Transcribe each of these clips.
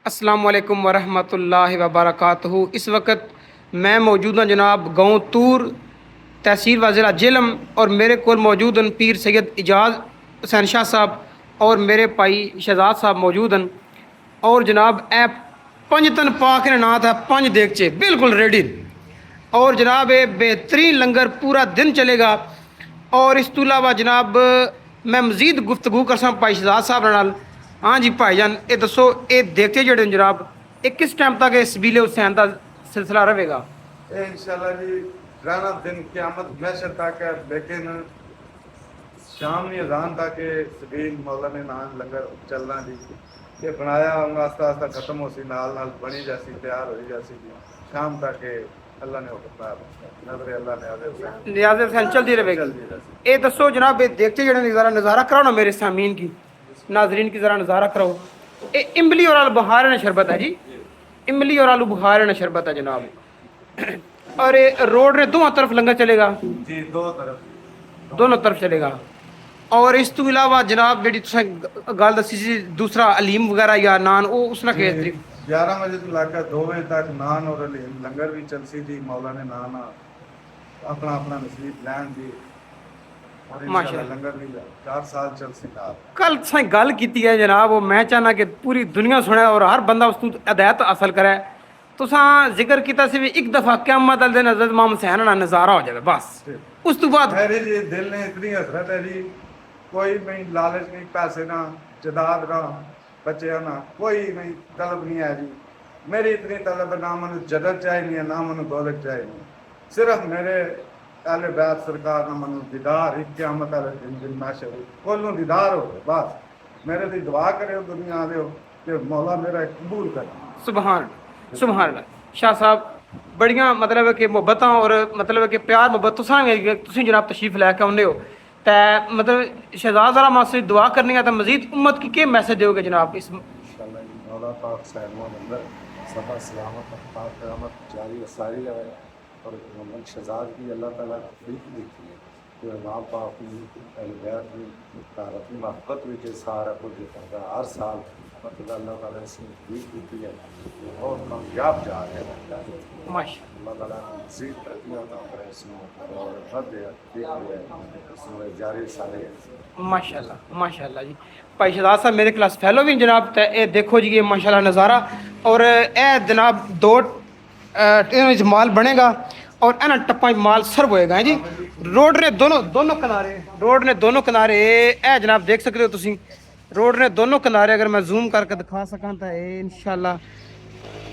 अस्सलाम वालेकुम वरहमतुल्लाहि वबरकातुहू। इस वक्त मैं मौजूद हूँ जनाब गाँव तूर, तहसील व ज़िला झेलम, और मेरे को मौजूद हैं पीर सैयद इजाज़ हुसैन शाह साहब और मेरे भाई शहजाद साहब मौजूद हैं। और जनाब ए पंज तन पाक ने नाथ है, पंज देगचे बिल्कुल रेडी। और जनाब ये बेहतरीन लंगर पूरा दिन चलेगा। और इस तो इलावा जनाब मैं मजीद गुफ्तगू कर सा भाई शहजाद साहब नाल। हाँ जी भाईजान, ये दसो ये देखते जड़े जनाब ये किस टाइम तक इस सबीले हुसैन का सिलसिला रहेगा? इंशाल्लाह जी राना दिन क़यामत महशर तक है, लेकिन शाम की अजान तक सबील मौला ने नान लंगर चलना जी। ये बनाया होगा आस्ता आस्ता खत्म हो सी, नाल नाल बनी जैसी तैयार हो जैसी जी। शाम तक अल्लाह ने हुक्म नजर अल्लाह ने नियाज़ हुसैन चलती रहेगी। ये दसो जनाब ये देखते जड़े नज़ारा कराओ ना मेरे सामीन की, नाजरीन की ज़रा नज़ारा कराओ। ये इमली और आलू बुखारे ने शरबत है जी, इमली और आलू बुखारे ने शरबत है जनाब। और ये रोड ने दोनों तरफ लंगर चलेगा जी, दोनों तरफ चलेगा। और इस तो इलावा जनाब जी गल दसी सी दूसरा अलीम वगैरह या नान वो उसने के तरीक 11 बजे तो लाकर 2 बजे तक नान और लंगर भी चल सी थी। मौला ने नान अपना अपना नसीब लैन दी और इंशाल्लाह लंगर भी 4 साल चल सी। कल साई गल की है जनाब, वो मैं चाहना कि पूरी दुनिया सुने और हर बंदा उस तू हदायत हासिल करे। तुसा जिक्र किया सी भी एक दफ़ा क़यामत वाले दिन हज़रत इमाम हुसैन दा नज़ारा हो जाए बस। उस तो बाद मेरे जी दिल ने इतनी हसरत है जी, कोई नहीं लालच नहीं, पैसे ना जदाद ना बच्चे ना कोई नहीं तलब नहीं है जी। मेरी इतनी तलब ना मनु जदत चाहिए है, ना मनु दौलत चाहिए, सिर्फ मेरे अहले बैत सरकार ना मनु दीदार एक क़यामत वाले दिन महशर कोलों दीदार हो बस। मेरे लिए दुआ करे हो दुनिया वाले हो कि मौला मेरा कबूल करे। सुबहान सुबहान अल्लाह। शाह साहब बड़ियां मतलब है कि मुहब्बत और मतलब है कि प्यार मुहब्बत तुम जनाब तशरीफ लैके आने हो, तो मतलब शहजाद जरा मास्टर दुआ करनी है तो मजीद उम्मत की क्या मैसेज दोगे जनाब? इस मौला पाक सहमान अंदर सदा सलामत पाक रहमत जारी सारी रहे। और मोहम्मद शहजाद की अल्लाह ताला तौफीक देखी है कि इमाम पाक अहले बैत की तारत मोहब्बत में सारा कुछ करता हर साल मतलब अल्लाह ताला से तौफीक दी है और कामयाब जा रहे हैं माशा अल्लाह ताला मज़ीद तरक्कियां अता करे इसमें और फर्द इसमें जारी सारे माशाल्लाह माशाल्लाह जी। भाई शहजाद साहब मेरे क्लास फैलो भी जनाब, तो ये देखो जी ये माशाल्लाह नज़ारा। और ए जनाब दो माल बनेगा और एना टप्पा माल सर्व होएगा है जी। रोड ने दोनों किनारे, रोड ने दोनों किनारे ए जनाब देख सकते हो तुम, रोड ने दोनों किनारे अगर मैं जूम करके दिखा सका तो इंशाल्लाह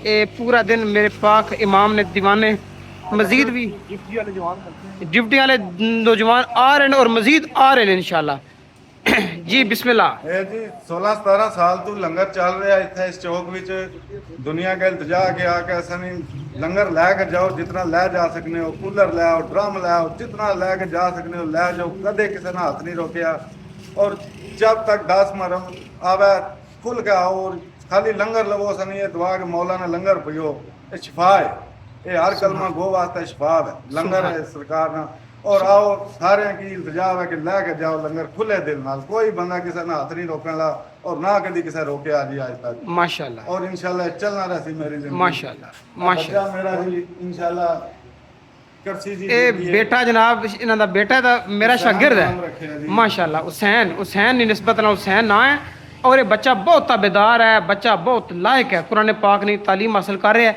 ये पूरा दिन मेरे पाक इमाम ने दीवाने मजीद भी डिप्टी वाले नौजवान आ रहे हैं और मजीद आ रहे हैं इंशाल्लाह। जी बिस्मिल्लाह। जी 16-17 साल तो लंगर चल रहा है इतने इस चौक विच। दुनिया के इल्तजा के आके असा नहीं लंगर लैके जाओ, जितना लै जा सकने हो, कूलर लै आओ, ड्रम लै आओ, जितना लैके जा सकने हो लै जाओ, कदे किसी ने हाथ नहीं रोकया। और जब तक 10 मरम आवे खुल के आओ और खाली लंगर लवो। असा नहीं ये दुआ के मौला ने लंगर पियो, ये शिफा है, ये हर कलमा गो वास्ते शिफा है, लंगर है सरकार ना। और आओ सारे की इल्तजा है कि लैके जाओ लंगर खुले दिल नाल, कोई बंदा किसी ने हाथ नहीं रोकने ला और ना कभी किसी रोके आ जी आज तक माशाल्लाह। और इंशाल्लाह चलना रहती मेरी जिंदगी माशाल्लाह माशाल्लाह। मेरा जी इंशाल्लाह करसी जी ए बेटा जनाब इन्हों का बेटा तो मेरा शागिर्द है माशाल्लाह, हुसैन हुसैन की निस्बत ना हुसैन ना है। और ये बच्चा बहुत ताबेदार है, बच्चा बहुत लायक है, कुरान पाक ने तालीम हासिल कर रहा है।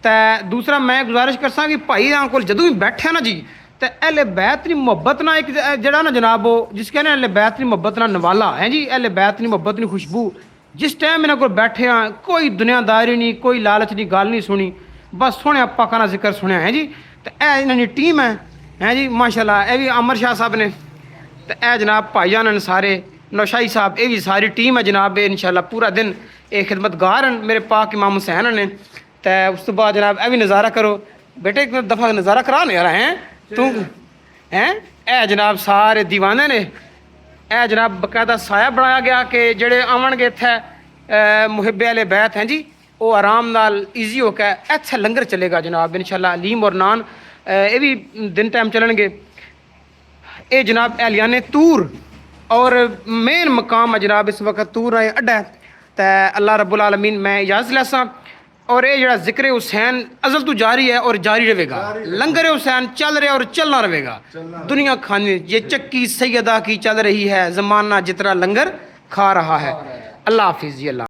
तो दूसरा मैं गुजारिश कर सा कि भाई को जदों भी बैठे ना जी, तो अहले बैत की मुहब्बत ना एक जड़ा ना जनाब वो जिस कहने अहले बैत की मुहब्बत ना नवाला है जी, अहले बैत की मुहब्बत की खुशबू। जिस टाइम इन्होंने को बैठे हाँ कोई दुनियादारी नहीं, कोई लालच की गल नहीं सुनी, बस सुने पाका ना जिक्र सुनिया है जी। तो यह इन्होंने टीम है जी माशाल्लाह। यह भी अमर शाह साहब ने, तो यह जनाब भाईजान ने सारे नौशाही साहब, ये भी सारी टीम है जनाब। इंशाल्लाह पूरा दिन ये खिदमतगार हैं मेरे पाक इमाम हुसैन ने। तो उस तो बाद जनाब यह भी नज़ारा करो बेटे, एक दफ़ा नज़ारा करा नहीं यार हैं तू हैं। ए जनाब सारे दीवाने ने, ए जनाब बकायदा साया बनाया गया कि जेड़े आवन गे इत्थे मुहिब्बे आले बैत हैं जी, वो आराम नाल ईजी होकर इत्थे लंगर चलेगा जनाब इंशाल्लाह। अलीम और नान ये भी दिन टाइम चलणगे। ये जनाब एहलियाने तूर और मेन मकाम है जनाब इस वक्त तूर है अड्डा है। तो अल्लाह रब्बुल आलमीन मैं इजाज़त लैसा और ये जड़ा जिक्र हुसैन अजल तो जारी है और जारी रहेगा। लंगर हुसैन चल रहा और चलना रहेगा दुनिया खाने। ये चक्की सैयदा की चल रही है, ज़माना जितना लंगर खा रहा है। अल्लाह हाफिज़ जी। अल्लाह।